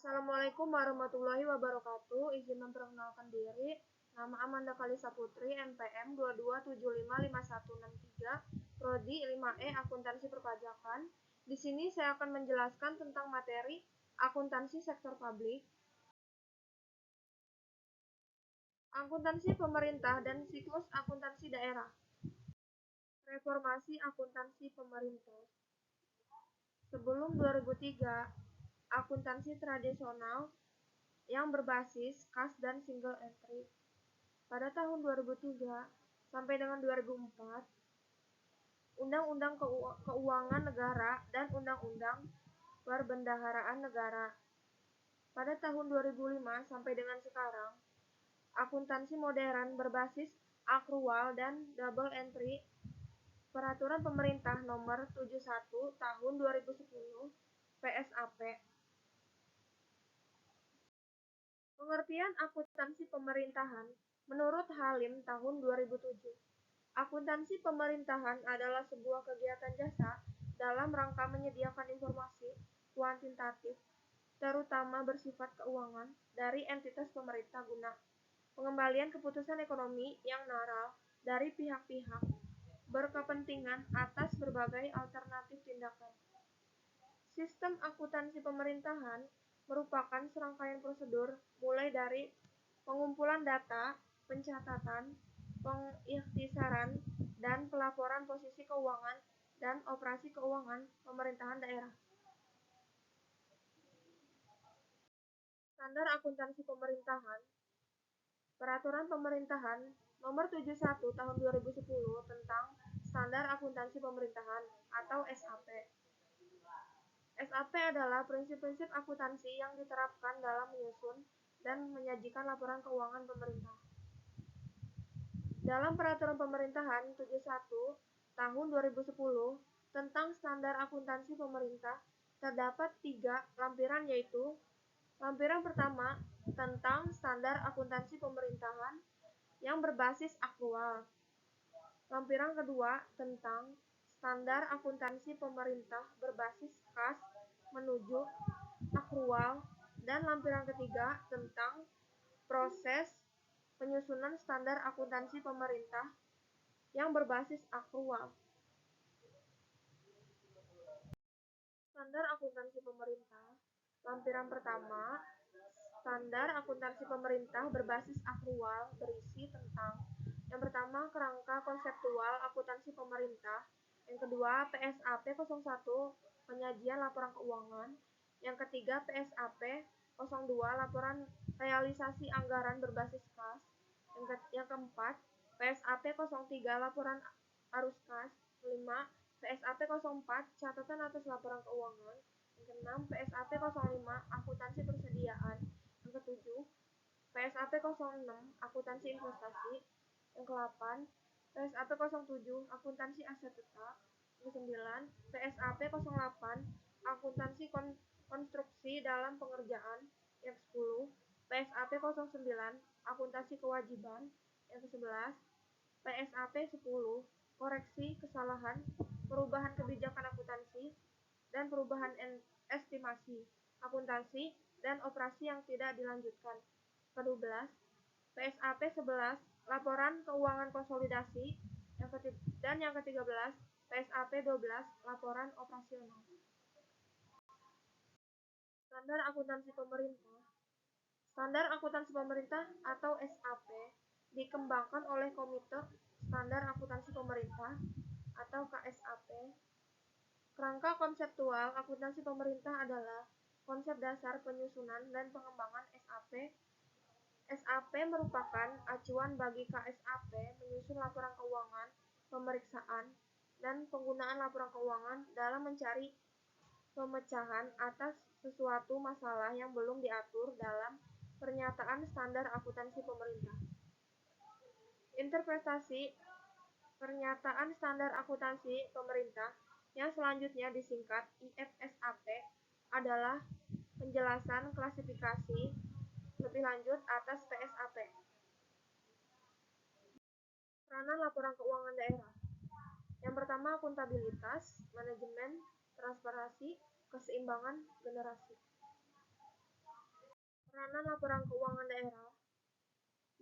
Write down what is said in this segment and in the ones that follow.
Assalamualaikum warahmatullahi wabarakatuh. Izin memperkenalkan diri. Nama Amanda Kalisa Putri, NPM 22755163, Prodi 5E Akuntansi Perpajakan. Di sini saya akan menjelaskan tentang materi akuntansi sektor publik, akuntansi pemerintah dan siklus akuntansi daerah. Reformasi akuntansi pemerintah. Sebelum 2003, akuntansi tradisional yang berbasis kas dan single entry. Pada tahun 2003 sampai dengan 2004, Undang-Undang Keuangan Negara dan Undang-Undang Perbendaharaan Negara. Pada tahun 2005 sampai dengan sekarang, akuntansi modern berbasis akrual dan double entry. Peraturan Pemerintah Nomor 71 Tahun 2010 (PSAP). Pengertian akuntansi pemerintahan menurut Halim tahun 2007. Akuntansi pemerintahan adalah sebuah kegiatan jasa dalam rangka menyediakan informasi kuantitatif, terutama bersifat keuangan, dari entitas pemerintah guna pengembalian keputusan ekonomi yang netral dari pihak-pihak berkepentingan atas berbagai alternatif tindakan. Sistem akuntansi pemerintahan merupakan serangkaian prosedur mulai dari pengumpulan data, pencatatan, pengikhtisaran, dan pelaporan posisi keuangan dan operasi keuangan pemerintahan daerah. Standar akuntansi pemerintahan. Peraturan Pemerintahan Nomor 71 Tahun 2010 tentang Standar Akuntansi Pemerintahan atau SAP. SAP adalah prinsip-prinsip akuntansi yang diterapkan dalam menyusun dan menyajikan laporan keuangan pemerintah. Dalam Peraturan Pemerintahan 71 Tahun 2010 tentang Standar Akuntansi Pemerintah terdapat 3 lampiran, yaitu lampiran pertama tentang Standar Akuntansi Pemerintahan yang berbasis akrual, lampiran kedua tentang Standar Akuntansi Pemerintah berbasis kas menuju akrual, dan lampiran ketiga tentang proses penyusunan standar akuntansi pemerintah yang berbasis akrual. Standar akuntansi pemerintah. Lampiran pertama, standar akuntansi pemerintah berbasis akrual berisi tentang yang pertama, kerangka konseptual akuntansi pemerintah. Yang kedua, PSAP 01, penyajian laporan keuangan. Yang ketiga, PSAP 02, laporan realisasi anggaran berbasis kas. Yang keempat, PSAP 03, laporan arus kas. 5. PSAP 04, catatan atas laporan keuangan. Yang keenam, PSAP 05, akuntansi persediaan. Yang ketujuh, PSAP 06, akuntansi investasi. Yang ke-8, PSAP 07, akuntansi aset tetap. Yang ke-9, PSAP 08, akuntansi konstruksi dalam pengerjaan. Yang ke-10, PSAP 09, akuntansi kewajiban. Yang ke-11, PSAP 10, koreksi kesalahan, perubahan kebijakan akuntansi, dan perubahan estimasi akuntansi dan operasi yang tidak dilanjutkan. Ke-12, PSAP 11, laporan keuangan konsolidasi. Dan yang ke-13, PSAP 12, laporan operasional. Standar akuntansi pemerintah. Standar akuntansi pemerintah atau SAP dikembangkan oleh Komite Standar Akuntansi Pemerintah atau KSAP. Kerangka konseptual akuntansi pemerintah adalah konsep dasar penyusunan dan pengembangan SAP. SAP merupakan acuan bagi KSAP menyusun laporan keuangan, pemeriksaan, dan penggunaan laporan keuangan dalam mencari pemecahan atas sesuatu masalah yang belum diatur dalam Pernyataan Standar Akuntansi Pemerintah. Interpretasi Pernyataan Standar Akuntansi Pemerintah yang selanjutnya disingkat IFSAP adalah penjelasan klasifikasi lebih lanjut atas PSAP. Peranan laporan keuangan daerah. Yang pertama, akuntabilitas, manajemen, transparansi, keseimbangan generasi. Peranan laporan keuangan daerah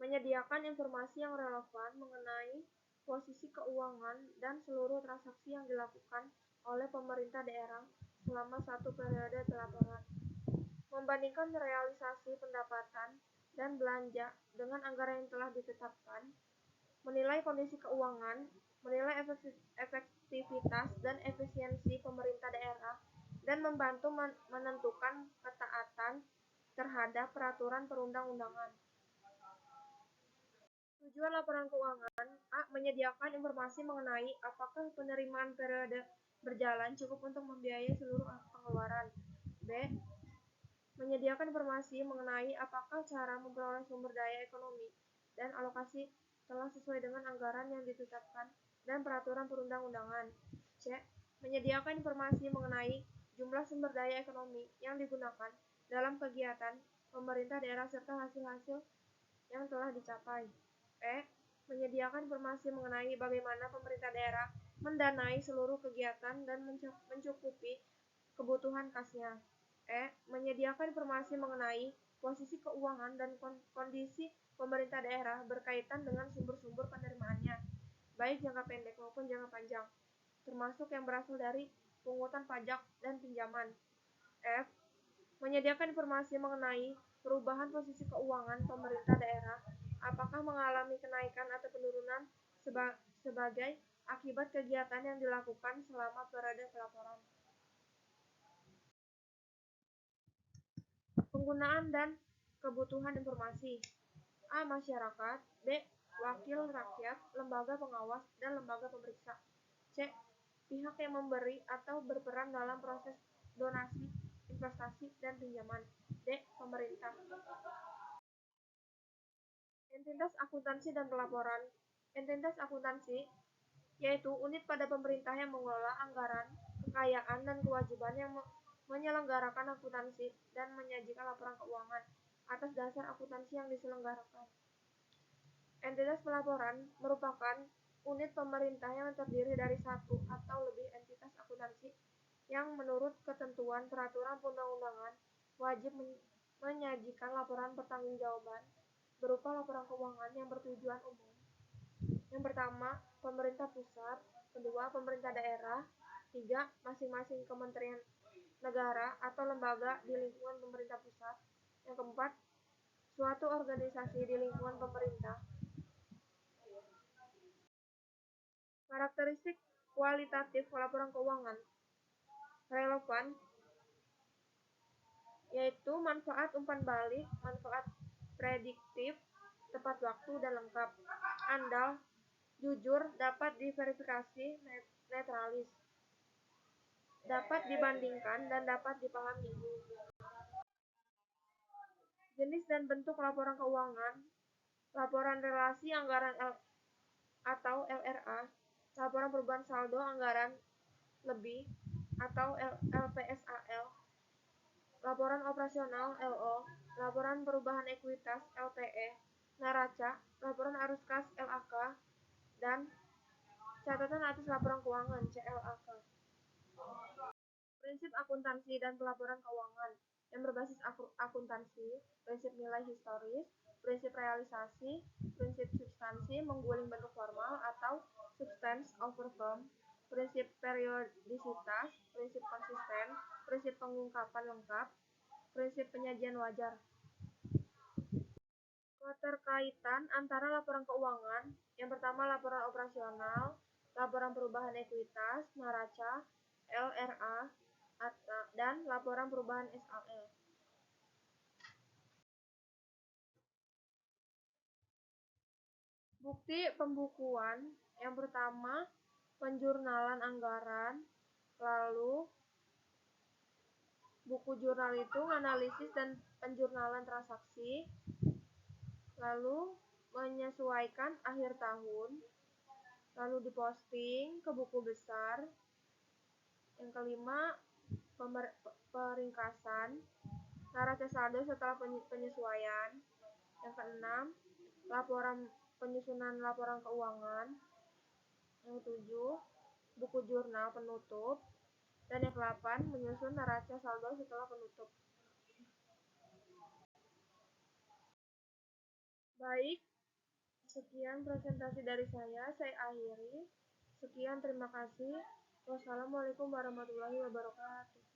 menyediakan informasi yang relevan mengenai posisi keuangan dan seluruh transaksi yang dilakukan oleh pemerintah daerah selama satu periode pelaporan, membandingkan realisasi pendapatan dan belanja dengan anggaran yang telah ditetapkan, menilai kondisi keuangan, menilai efektivitas dan efisiensi pemerintah daerah, dan membantu menentukan ketaatan terhadap peraturan perundang-undangan. Tujuan laporan keuangan: A. Menyediakan informasi mengenai apakah penerimaan periode berjalan cukup untuk membiayai seluruh pengeluaran. B. Menyediakan informasi mengenai apakah cara memperoleh sumber daya ekonomi dan alokasi telah sesuai dengan anggaran yang ditetapkan dan peraturan perundang-undangan. C. Menyediakan informasi mengenai jumlah sumber daya ekonomi yang digunakan dalam kegiatan pemerintah daerah serta hasil-hasil yang telah dicapai. E. Menyediakan informasi mengenai bagaimana pemerintah daerah mendanai seluruh kegiatan dan mencukupi kebutuhan kasnya. E. Menyediakan informasi mengenai posisi keuangan dan kondisi pemerintah daerah berkaitan dengan sumber-sumber penerimaannya, baik jangka pendek maupun jangka panjang, termasuk yang berasal dari pungutan pajak dan pinjaman. F. Menyediakan informasi mengenai perubahan posisi keuangan pemerintah daerah, apakah mengalami kenaikan atau penurunan sebagai akibat kegiatan yang dilakukan selama periode pelaporan. Penggunaan dan kebutuhan informasi. A. Masyarakat. B. Wakil rakyat, lembaga pengawas, dan lembaga pemeriksa. C. Pihak yang memberi atau berperan dalam proses donasi, investasi, dan pinjaman. D. Pemerintah. Entitas akuntansi dan pelaporan. Entitas akuntansi yaitu unit pada pemerintah yang mengelola anggaran, kekayaan, dan kewajiban yang menyelenggarakan akuntansi dan menyajikan laporan keuangan atas dasar akuntansi yang diselenggarakan. Entitas pelaporan merupakan unit pemerintah yang terdiri dari satu atau lebih entitas akuntansi yang menurut ketentuan peraturan perundang-undangan wajib menyajikan laporan pertanggungjawaban berupa laporan keuangan yang bertujuan umum. Yang pertama, pemerintah pusat. Kedua, pemerintah daerah. Tiga, masing-masing kementerian negara atau lembaga di lingkungan pemerintah pusat. Yang keempat, suatu organisasi di lingkungan pemerintah. Karakteristik kualitatif laporan keuangan relevan, yaitu manfaat umpan balik, manfaat prediktif, tepat waktu, dan lengkap. Andal, jujur, dapat diverifikasi, netralis, dapat dibandingkan, dan dapat dipahami. Jenis dan bentuk laporan keuangan: laporan relasi anggaran atau LRA, laporan perubahan saldo anggaran lebih atau LPSAL, laporan operasional LO, laporan perubahan ekuitas LPE, neraca, laporan arus kas LAK, dan catatan atas laporan keuangan CLAK. Prinsip akuntansi dan pelaporan keuangan yang berbasis akuntansi, prinsip nilai historis, prinsip realisasi, prinsip substansi mengguling bentuk formal atau substance over form, prinsip periodisitas, prinsip konsisten, prinsip pengungkapan lengkap, prinsip penyajian wajar. Keterkaitan antara laporan keuangan: yang pertama laporan operasional, laporan perubahan ekuitas, neraca, LRA, dan laporan perubahan SAL. Bukti pembukuan: yang pertama penjurnalan anggaran, lalu buku jurnal itu analisis dan penjurnalan transaksi, lalu menyesuaikan akhir tahun, lalu diposting ke buku besar. Yang kelima, peringkasan, neraca saldo setelah penyesuaian. Yang keenam, penyusunan laporan keuangan. Yang ketujuh, buku jurnal penutup. Dan yang ke-8, menyusun neraca saldo setelah penutup. Baik, sekian presentasi dari saya akhiri. Sekian, terima kasih. Wassalamualaikum warahmatullahi wabarakatuh.